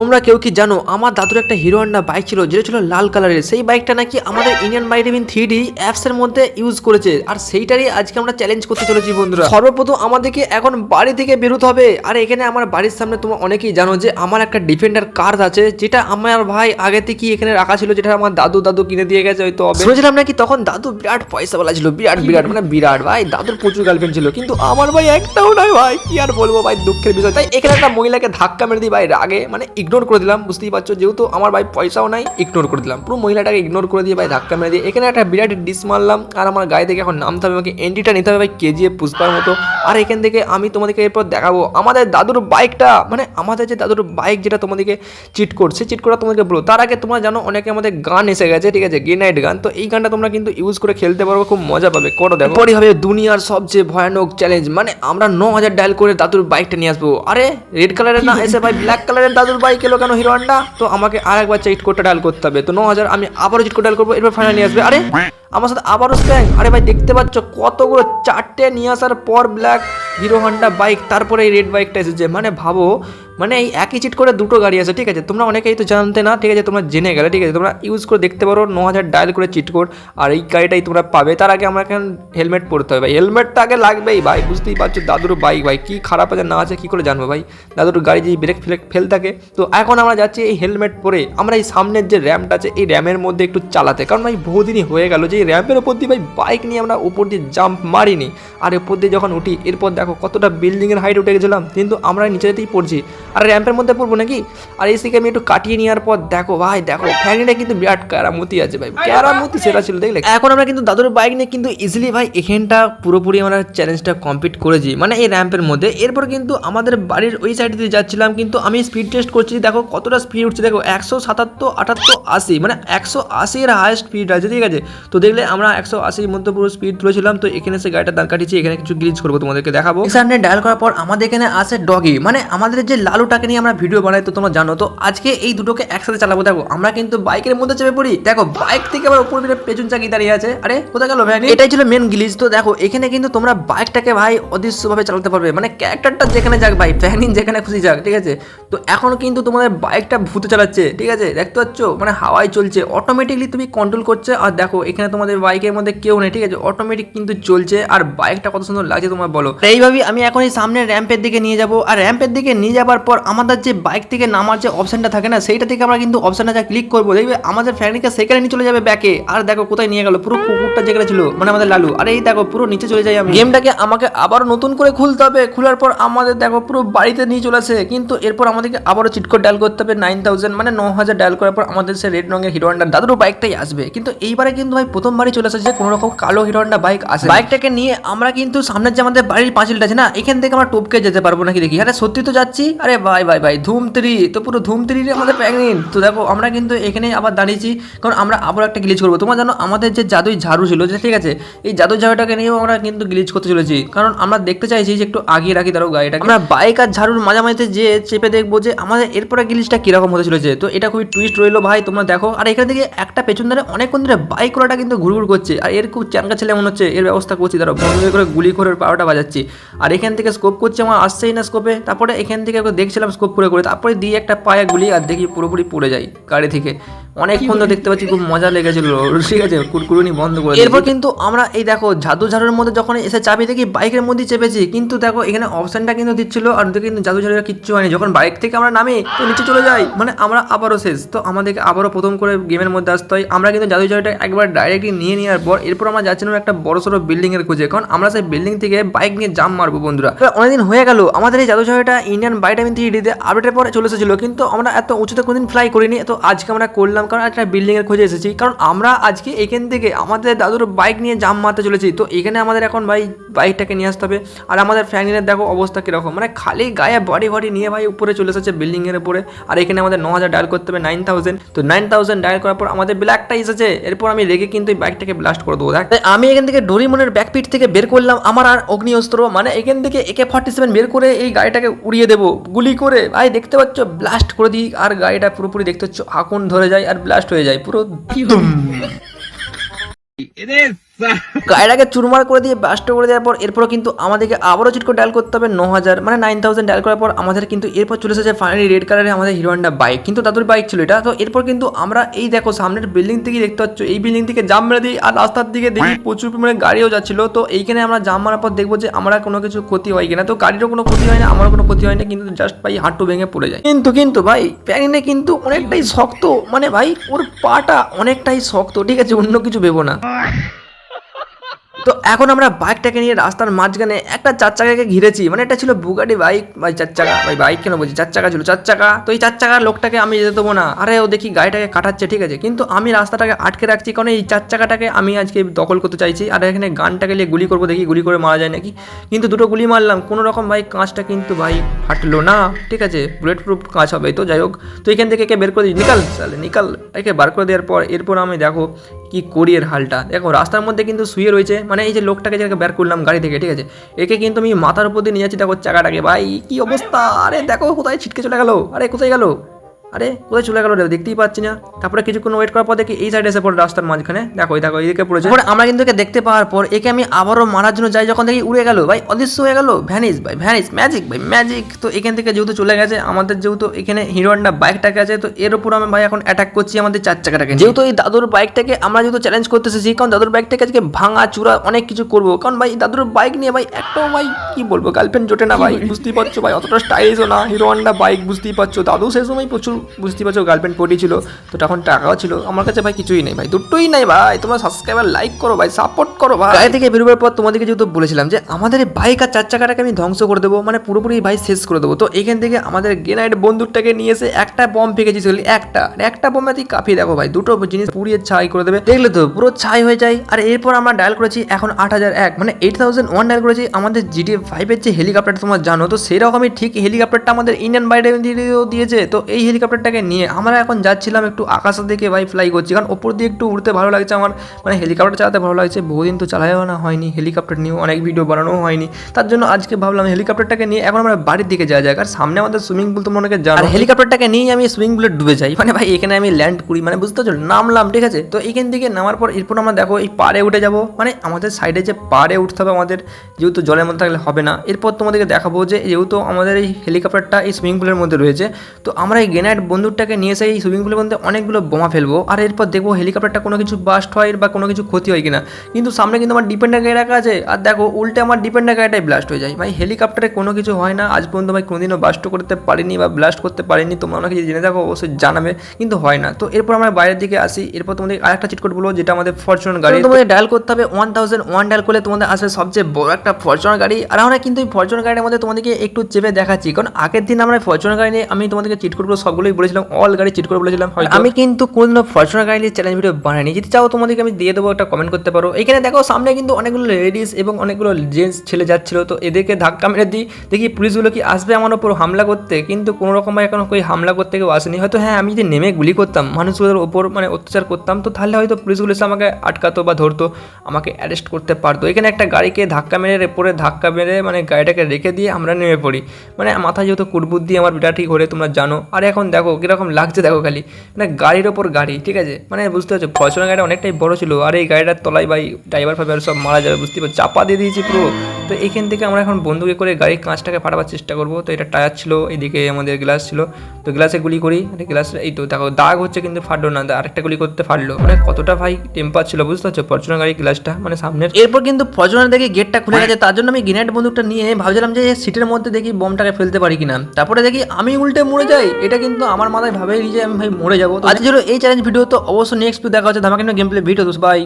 তোমরা কেউ কি জানো আমার দাদুর একটা হিরো হন্ডা বাইক ছিল যেটা ছিল লাল কালারের। সেই বাইকটা নাকি আমাদের Indian bike driving 3D apps এর মধ্যে ইউজ করেছে, আর সেইটারই আজকে আমরা চ্যালেঞ্জ করতে চলেছি বন্ধুরা। সর্বপ্রথম আমাদেরকে এখন বাড়ি থেকে বেরোতে হবে। আর এখানে আমার বাড়ির সামনে তোমরা অনেকেই জানো যে আমার একটা ডিফেন্ডার কার আছে, যেটা আমার ভাই আগে থেকে এখানে রাখা ছিল, যেটা আমার দাদু কিনে দিয়ে গেছে। হয়তো শুনেছিলাম নাকি তখন দাদু বিরাট পয়সাওয়ালা ছিল, বিরাট মানে বিরাট ভাই। দাদুর প্রচুর গার্লফ্রেন্ড ছিল, কিন্তু আমার ভাই একটাও নয় ভাই। কি আর বলবো ভাই, দুঃখের বিষয়। তাই এখানে একটা মহিলাকে ধাক্কা মেরে দিই ভাই রাগে, মানে ইগনোর করে দিলাম। বুঝতেই পারছো, যেহেতু আমার ভাই পয়সাও নাই, ইগনোর করে দিলাম পুরো মহিলাটাকে, ইগনোর করে দিয়ে ভাই ধাক্কা মেরে দিয়ে এখানে একটা বিরাট ডিস মারলাম। আর আমার গায়ে থেকে এখন নামতে হবে, আমাকে এন্ট্রিটা নিতে হবে ভাই KGF পুষ্পার মতো। আর এখান থেকে আমি তোমাদেরকে এরপর দেখাবো আমাদের দাদুর বাইকটা, মানে আমাদের যে দাদুর বাইক যেটা তোমাদেরকে চিট করছে, চিট করা তোমাদেরকে বলো। তার আগে তোমরা জানো অনেকে আমাদের গান এসে গেছে, ঠিক আছে, গ্রেনাইট গান। তো এই গানটা তোমরা কিন্তু ইউজ করে খেলতে পারবো, খুব মজা পাবে। করো দেখো। পরে হবে দুনিয়ার সবচেয়ে ভয়ানক চ্যালেঞ্জ, মানে আমরা 9000 ডায়াল করে দাদুর বাইকটা নিয়ে আসবো। আরে রেড কালারের না এসে ভাই ব্ল্যাক কালারের দাদুর বাইক এলো কেন হিরো হন্ডা? তো আমাকে আরেকবার চিট কোডটা ডায়াল করতে হবে। তো 9000 আমি আবারও চিট কোড ডায়াল করবো, এরপর ফাইনাল নিয়ে আসবে। আরে আমার সাথে আবারও স্প্যাং। আরে ভাই দেখতে পাচ্ছ কতগুলো, 4টে নিয়ে আসার পর ব্ল্যাক হিরো হন্ডা বাইক, তারপরে এই রেড বাইকটা এসেছে। মানে ভাবো, মানে এই একই চিট করে দুটো গাড়ি আছে, ঠিক আছে। তোমরা অনেকেই তো জানতে না, ঠিক আছে, তোমরা জেনে গেলে, ঠিক আছে। তোমরা ইউজ করে দেখতে পারো 9000 ডায়াল করে চিট কোড, আর এই গাড়িটাই তোমরা পাবে। তার আগে আমরা এখন হেলমেট পরতে হবে ভাই, হেলমেটটা আগে লাগবেই ভাই। বুঝতেই পারছো দাদুর বাইক ভাই কি খারাপ আছে না আছে কি করে জানবো ভাই, দাদুর গাড়ি যদি ব্রেক ফেল থাকে। তো এখন আমরা যাচ্ছি এই হেলমেট পরে আমরা এই সামনের যে র্যাম্পটা আছে এই র্যামের মধ্যে একটু চালাতে, কারণ ভাই বহুদিনই হয়ে গেল যে এই র্যাম্পের ওপর দিয়ে ভাই বাইক নিয়ে আমরা উপর দিয়ে জাম্প মারিনি। আর উপর দিয়ে যখন উঠি, এরপর দেখো কতটা বিল্ডিংয়ের হাইট উঠে গেছিলাম, কিন্তু আমরা নিচেতেই পড়ছি। আর র্যাম্পের মধ্যে পড়বো নাকি? আর এসিকে আমি একটু কাটিয়ে নেওয়ার পর দেখো ভাই, দেখো ফ্যানিটা কিন্তু বিরাট ক্যারামতি আছে ভাই, ক্যারামতি সেটা ছিল দেখলে। এখন আমরা কিন্তু দাদুর বাইক নিয়ে কিন্তু ইজিলি ভাই এখানটা পুরোপুরি আমরা চ্যালেঞ্জটা কমপ্লিট করেছি, মানে এই র্যাম্পের মধ্যে। এরপর কিন্তু আমাদের বাড়ির ওই সাইড দিয়ে যাচ্ছিলাম, কিন্তু আমি স্পিড টেস্ট করছি, দেখো কতটা স্পিড উঠছে, দেখো 177, 78, 80, মানে 180 এর হাইস্ট স্পিড আছে, ঠিক আছে। তো দেখলে আমরা 180 মধ্যে পুরো স্পিড তুলেছিলাম। তো এখানে সে গাড়িটা দাঁড় কাটিয়েছি, এখানে কিছু গ্লিচ করবো তোমাদেরকে দেখাবো। এখানে ডায়াল করার পর আমাদের এখানে আসে ডগি, মানে আমাদের যে লালুটাকে নিয়ে আমরা ভিডিও বানাই, তো তোমরা জানো। তো আজকে এই দুটোকে একসাথে চালাবো। দেখো আমরা কিন্তু বাইকের মধ্যে চেপে পড়ি, দেখো বাইক থেকে আবার উপর দিকে পেছন চাকি দাঁড়িয়ে আছে। আরে কোথায় গেল ভাই? এটাই ছিল মেন গ্লিচ। তো দেখো এখানে কিন্তু তোমরা বাইকটাকে ভাই অদৃশ্যভাবে চালাতে পারবে, মানে ক্যারেক্টারটা যেখানে যাক ভাই, ফ্যানিন যেখানে খুশি যাক, ঠিক আছে। তো এখন কিন্তু তোমাদের বাইকটা ভূতে চালাচ্ছে, ঠিক আছে, দেখতে পাচ্ছ, মানে হাওয়ায় চলছে, অটোমেটিকলি তুমি কন্ট্রোল করছে। আর দেখো এখানে তোমাদের বাইকের মধ্যে কেউ নেই, ঠিক আছে, অটোমেটিক কিন্তু চলছে। আর বাইকটা কত সুন্দর লাগছে তোমার বলো। এইভাবেই আমি এখন এই সামনে র্যাম্পের দিকে নিয়ে যাবো। আর র্যাম্পের দিকে নিয়ে যাবার পর আমাদের যে বাইক থেকে নামার যে অপশনটা থাকে না, সেইটা থেকে আমরা কিন্তু অপশনটা যা ক্লিক করবো, দেখবে আমাদের ফ্যানিকে সেখানে নিয়ে চলে যাবে ব্যাকে। আর দেখো কোথায় নিয়ে গেল, পুরো কুকুরটা যেখানে ছিল, মানে আমাদের লালু। আর এই দেখো পুরো নিচে চলে যাই আমি। গেমটাকে আমাকে আবারও নতুন করে খুলতে হবে, খোলার পর আমাদের দেখো পুরো বাড়িতে নিয়ে চলে আসে। কিন্তু এরপর আমাদেরকে আবারও চিট কোড ডায়াল করতে হবে 9000, মানে 9000 ডায়াল করার পর আমাদের সে রেড রঙের হিরো হন্ডা দাদুর বাইকটাই আসবে। কিন্তু এইবারে কিন্তু ভাই প্রথমবারই চলে আসে যে কোনো রকম কালো হিরো হন্ডা বাইক আসে। বাইকটাকে নিয়ে আমরা কিন্তু সামনের যে আমাদের বাড়ির পাঁচিলটা আছে না, এখান থেকে আমরা টপকে যেতে পারবো নাকি দেখি। আরে সত্যি তো যাচ্ছি। আরে ভাই ভাই ভাই ধুম 3, তো পুরো ধুম 3 আমাদের প্যাগনিন। তো দেখো আমরা কিন্তু এখানে আবার দাঁড়িয়েছি, কারণ আমরা আবার একটা গ্লিচ করবো। তোমরা জানো আমাদের যে জাদুই ঝাড়ু ছিল, যে ঠিক আছে, এই জাদুই ঝাড়ুটাকে নিয়েও আমরা কিন্তু গ্লিচ করতে চলেছি, কারণ আমরা দেখতে চাইছি যে একটু আগিয়ে রাখি তারও গাড়িটাকে। আমরা বাইক আর ঝাড়ুর মাঝামাঝিতে যে চেপে দেখবো যে আমাদের এরপরে গ্লিচটা কিরকম হতে চলেছে। তো এটা খুবই টুইস্ট রইলো ভাই, তোমরা দেখো। আর এখান থেকে একটা পেছন ধরে অনেকক্ষণ ধরে বাইক ওলাটা কিন্তু ঘুরঘুর করছে, আর এর খুব চ্যানকা ছেলে মনে হচ্ছে। এর ব্যবস্থা করছি, তারা বন্ধ করে গুলি করে পাওয়াটা বাজাচ্ছি। আর এখান থেকে স্কোপ করছে, আমার আসছেই না স্কোপে। তারপরে এখান থেকে দেখছিলাম স্কোপ করে করে, তারপরে দিয়ে একটা পায়ে গুলি, আর দেখি পুরোপুরি পড়ে যায় গাড়ি থেকে। অনেকক্ষণ তো দেখতে পাচ্ছি, খুব মজা লেগেছিল, ঠিক আছে, কুরকুরুনি বন্ধ করে। এরপর কিন্তু আমরা এই দেখো জাদু ঝাড়ুর মধ্যে যখন এসে চাবি দেখি বাইকের মধ্যে চেপেছি, কিন্তু দেখো এখানে অপশনটা কিন্তু দিচ্ছিল, আর কিন্তু জাদু ঝাড়ুটা কিচ্ছু হয়নি। যখন বাইক থেকে আমরা নামি তো নিচে চলে যাই, মানে আমরা আবারও শেষ। তো আমাদেরকে আবারও প্রথম করে গেমের মধ্যে আসতে হয়। আমরা কিন্তু জাদু ঝাড়ুটা একবার ডাইরেক্টলি নিয়ে নেওয়ার পর এরপর আমরা যাচ্ছিলাম একটা বড়সড় বিল্ডিং এর খোঁজে, কারণ আমরা সেই বিল্ডিং থেকে বাইক নিয়ে জাম্প মারবো বন্ধুরা। অনেকদিন হয়ে গেল আমাদের এই জাদু ঝাড়ুটা ইন্ডিয়ান বাইক ড্রাইভিং 3Dতে আপডেটের পরে চলে এসেছিল, কিন্তু আমরা এত উঁচুতে কোনদিন ফ্লাই করিনি। তো আজকে আমরা করলাম, কারণ একটা বিল্ডিং এর খোঁজে এসেছি, কারণ আমরা আজকে এখান থেকে আমাদের দাদুর বাইক নিয়ে জাম্প মারতে চলেছি। তো এখানে আমাদের এখন ভাই বাইকটাকে নিয়ে আসতে হবে। আর আমাদের ফ্যানিনের দেখো অবস্থা কিরকম, মানে খালি গায়ে বডি নিয়ে ভাই উপরে চলে এসেছে বিল্ডিং এর উপরে। আর এখানে আমাদের 9000 ডায়াল করতে হবে 9000। তো 9000 ডায়াল করার পর আমাদের ব্ল্যাকটা এসেছে। এরপর আমি রেগে কিন্তু এই বাইকটাকে ব্লাস্ট করে দেবো। দেখ আমি এখান থেকে ডোরিমনের ব্যাকপিট থেকে বের করলাম আমার আর অগ্নি অস্ত্র, মানে এখান থেকে AK-47 বের করে এই গাড়িটাকে উড়িয়ে দেবো গুলি করে। ভাই দেখতে পাচ্ছ ব্লাস্ট করে দিই, আর গাড়িটা পুরোপুরি দেখতে পাচ্ছ আগুন ধরে যায় আর ব্লাস্ট হয়ে যায় পুরো। গাড়িটাকে চুরমার করে দিয়ে ব্লাস্ট করে দেওয়ার পর এরপর কিন্তু আমাদেরকে আবারও চিট করে ডায়াল করতে হবে 9000 মানে 9000 ডায়াল করার পর আমাদের কিন্তু এরপর চলে এসেছে ফাইনালি রেড কালারে আমাদের হিরো হন্ডা বাইক, কিন্তু দাদুর বাইক ছিল এটা। তো এরপর কিন্তু আমরা এই দেখো সামনের বিল্ডিং থেকে দেখতে পাচ্ছ, এই বিল্ডিং থেকে জাম মেরে দিই আর রাস্তার দিকে দেখি প্রচুর পরিমাণে গাড়িও যাচ্ছিল। তো এইখানে আমরা জাম মারার পর দেখবো যে আমরা কোনো কিছু ক্ষতি হয় কিনা। তো গাড়িরও কোনো ক্ষতি হয় না, আমারও কোনো ক্ষতি হয় না, কিন্তু জাস্ট ভাই হাঁটু ভেঙে পড়ে যায়। কিন্তু ভাই প্যারিনে কিন্তু অনেকটাই শক্ত, মানে ভাই ওর পাটা অনেকটাই শক্ত, ঠিক আছে, অন্য কিছু ভেবো না। তো এখন আমরা বাইকটাকে নিয়ে রাস্তার মাঝখানে একটা 4 চাকাকে ঘিরেছি, মানে এটা ছিল বুগাটি বাইক, ভাই 4 চাকা, ভাই বাইক কেন বলছি 4 চাকা ছিল 4 চাকা। তো এই 4 চাকার লোকটাকে আমি যেতে দেবো না, আরে ও দেখি গাড়িটাকে কাটাচ্ছে, ঠিক আছে, কিন্তু আমি রাস্তাটাকে আটকে রাখছি কারণ এই 4 চাকাটাকে আমি আজকে দখল করতে চাইছি। আর এখানে গানটাকে নিয়ে গুলি করবো, দেখি গুলি করে মারা যায় নাকি। কিন্তু দুটো গুলি মারলাম, কোনো রকম ভাই কাঁচটা কিন্তু ভাই ফাটলো না, ঠিক আছে, বুলেট প্রুফ কাঁচ হবে। তো যাই হোক, তো এখান থেকে একে বের করে দিই, নিকাল সালে নিকাল, একে বার করে দেওয়ার পর এরপর আমি দেখো কি করি এর হালটা। দেখো রাস্তার মধ্যে কিন্তু শুয়ে রয়েছে, মানে এই যে লোকটাকে যেটাকে বের করলাম গাড়ি থেকে, ঠিক আছে, একে কিন্তু আমি মাথার উপর দিয়ে নিয়ে যাচ্ছি। দেখো চাকাটাকে, ভাই কি অবস্থা, আরে দেখো কোথায় ছিটকে চলে গেল, আরে কোথায় গেল, আরে কোথায় চলে গেল দেখতেই পাচ্ছি না। তারপরে কিছুক্ষণ ওয়েট করার পর দেখি এই সাইডে এসে পড়ে রাস্তার মাঝখানে, দেখো এইদিকে পড়েছে। আমরা কিন্তু একে দেখতে পাওয়ার পর একে আমি আবারও মারার জন্য যাই, যখন দেখি উড়ে গেল, ভাই অদৃশ্য হয়ে গেল, ভ্যানিস ভাই ভ্যানিস, ম্যাজিক ভাই ম্যাজিক। তো এখান থেকে যেহেতু চলে গেছে, আমাদের যেহেতু এখানে হিরো হন্ডা বাইকটাকে আছে, তো এর উপর আমি ভাই এখন অ্যাটাক করছি আমাদের 4 চাকাটাকে। যেহেতু এই দাদুর বাইকটাকে আমরা যেহেতু চ্যালেঞ্জ করতে এসেছি, কারণ দাদুর বাইকটাকে আজকে ভাঙা চূড়া অনেক কিছু করবো, কারণ ভাই দাদুর বাইক নিয়ে ভাই একটাও ভাই কি বলবো গার্লফ্রেন্ড জোটে না ভাই, বুঝতেই পারছো ভাই, অতটা স্টাইলিশও না হিরো হন্ডা বাইক, বুঝতেই পারছো। দাদু সেই সময় প্রচুর বুঝতেই পারছো গার্লফ্রেন্ড পড়েছিল, তো তখন টাকাও ছিল আমার কাছে ভাই, কিছুই নেই ভাই, দুটোই নাই ভাই। তোমরা সাবস্ক্রাইবার লাইক করো ভাই, সাপোর্ট করো ভাই। গাড়ি থেকে বেরোবার পর তোমাদেরকে যেহেতু বলেছিলাম যে আমাদের এই বাইক আর 4 চাকাটাকে আমি ধ্বংস করে দেবো, মানে পুরোপুরি ভাই শেষ করে দেবো। তো এখান থেকে আমাদের গ্রেনাইড বন্দুকটাকে নিয়ে এসে একটা বম ফেঁকেছি, একটা বমেতেই কাফি। দেখো ভাই দুটো জিনিস পুড়িয়ে ছাই করে দেবে, দেখলে তো পুরো ছাই হয়ে যায়। আর এরপর আমরা ডায়াল করেছি এখন 8001 মানে 8001 ডায়াল করেছি আমাদের GTA 5 এর যে হেলিকপ্টার তোমরা জানো, তো সেরকমই ঠিক হেলিকপ্টারটা আমাদের ইন্ডিয়ান বাইরে দিয়েছে। তো এই হেলিকপ্টারটাকে নিয়ে আমরা এখন যাচ্ছিলাম একটু আকাশের দিকে ভাই ফ্লাই করছি, কারণ ওপর দিয়ে একটু উড়তে ভালো লাগছে আমার, মানে হেলিকপ্টার চালাতে ভালো লাগছে। বহুদিন তো চালাও না হয়নি হেলিকপ্টার নিয়েও, অনেক ভিডিও বানানোও হয়নি, তার জন্য আজকে ভাবলাম হেলিকপ্টারটাকে নিয়ে এখন আমরা বাড়ির দিকে যাওয়া যায়। আর সামনে আমাদের সুইমিং পুল তোমরা অনেকে জানো, হেলিকপ্টারটাকে নিয়ে আমি সুইমিং পুলে ডুবে যাই, মানে ভাই এখানে আমি ল্যান্ড করি, মানে বুঝতে পারছো, নামলাম, ঠিক আছে। তো এখান থেকে নামার পর এরপর আমরা দেখো এই পাড়ে উঠে যাবো, মানে আমাদের সাইডে যে পাড়ে উঠতে হবে আমাদের, যেহেতু জলের মধ্যে থাকলে হবে না। এরপর তোমাদেরকে দেখাবো যে যেহেতু আমাদের এই হেলিকপ্টারটা এই সুইমিং পুলের মধ্যে রয়েছে, তো আমরা এই গ্রেনাইড বন্দুকটাকে নিয়ে এসে এই সুইমিং পুলের মধ্যে অনেকগুলো বোমা ফেলবো। আর এরপর দেখবো হেলিকপ্টারটা কোনো কিছু বাস্ট হয় বা কোনো কিছু ক্ষতি হয় কিনা। কিন্তু সামনে কিন্তু আমার ডিপেন্ডার গাড়ি রাখা আছে, আর দেখো উল্টে আমার ডিপেন্ডার গাড়িটাই ব্লাস্ট হয়ে যায়। ভাই হেলিকপ্টারে কোনো কিছু হয় না, আজ পর্যন্ত ভাই কোনোদিনও বাস্ট করতে পারিনি বা ব্লাস্ট করতে পারিনি। তোমরা অনেকে জেনে থাকো অবশ্যই জানাবে, কিন্তু হয় না। তো এরপর আমরা বাইরের দিকে আসি, এরপর তোমাদের আরেকটা চিট কোড বলবো, যেটা আমাদের ফরচুনার গাড়ি। তোমাদের ডায়াল করতে হবে 1001 ডায়াল করলে তোমাদের আসবে সবচেয়ে বড় একটা ফরচুনার গাড়ি। আর আমরা কিন্তু এই ফরচুনার গাড়ির মধ্যে তোমাদেরকে একটু চেপে দেখাচ্ছি, কারণ আগের দিন আমরা ফরচুনার গাড়ি নিয়ে আমি তোমাদেরকে চিট কোডগুলো সবগুলোই বলেছিলাম, অল গাড়ি চিট করে বলেছিলাম। আমি কিন্তু কোনদিনও ফরচুনার গাড়ি নিয়ে চ্যালেঞ্জ ভিডিও বানাইনি, যদি চাও তোমাদেরকে আমি দিয়ে দেবো, একটা কমেন্ট করতে পারো। এখানে দেখো সামনে কিন্তু অনেকগুলো লেডিস এবং অনেকগুলো জেন্টস ছেলে যাচ্ছিল, তো এদেরকে ধাক্কা মেরে দিই, দেখি পুলিশগুলো কি আসবে আমার ওপর হামলা করতে, কিন্তু কোনো রকমভাবে এখন কই হামলা করতে কেউ আসেনি। হয়তো হ্যাঁ আমি যদি নেমে গুলি করতাম মানুষগুলোর ওপর, মানে অত্যাচার করতাম, তো তাহলে হয়তো পুলিশগুলো এসে আমাকে আটকাতো বা ধরতো, আমাকে অ্যারেস্ট করতে পারতো। এখানে একটা গাড়িকে ধাক্কা মেরে মানে গাড়িটাকে রেখে দিয়ে আমরা নেমে পড়ি, মানে মাথায় যেহেতু কুটবুদ্ধি আমার বিরাটই ঘোরে তোমরা জানো। আর এখন দেখো কীরকম লাগছে, দেখো খালি মানে গাড়ির ওপর গাড়ি, ঠিক আছে, মানে বুঝতে পারছো ফরচুনার গাড়িটা অনেকটাই বড় ছিল, আর এই গাড়িটার তলায় ভাই ড্রাইভার ফাইভার সব মারা যাবে, বুঝতে পারছো, চাপা দিয়ে দিয়েছি পুরো। তো এইখান থেকে আমরা এখন বন্দুকে করে গাড়ির কাঁচটাকে ফাটাবার চেষ্টা করবো। তো এটা টায়ার ছিল, এইদিকে আমাদের গ্লাস ছিল, তো গ্লাসে গুলি করি, গ্লাস এই তো দেখো দাগ হচ্ছে কিন্তু ফাটলো না, আরেকটা গুলি করতে ফাটলো, মানে কতটা ভাই টেম্পার ছিল বুঝতে পারছো ফরচুনার গাড়ির গ্লাসটা, মানে সামনের। এরপর কিন্তু ফরচুনার দেখে গেটটা খুলে গেছে, তার জন্য আমি গ্রেনেড বন্দুকটা নিয়ে ভাবছিলাম যে সিটের মধ্যে দেখি বমটাকে ফেলতে পারি কিনা, তারপরে দেখি আমি উল্টে মরে যাই। এটা কিন্তু আমার মাথায় ভাবেই যে আমি ভাই মরে যাবো। আজ ছিল এই চ্যালেঞ্জ ভিডিও, তো অবশ্যই নেক্সট দেখা হচ্ছে ধামাকা গেম প্লে ভিডিও। বাই।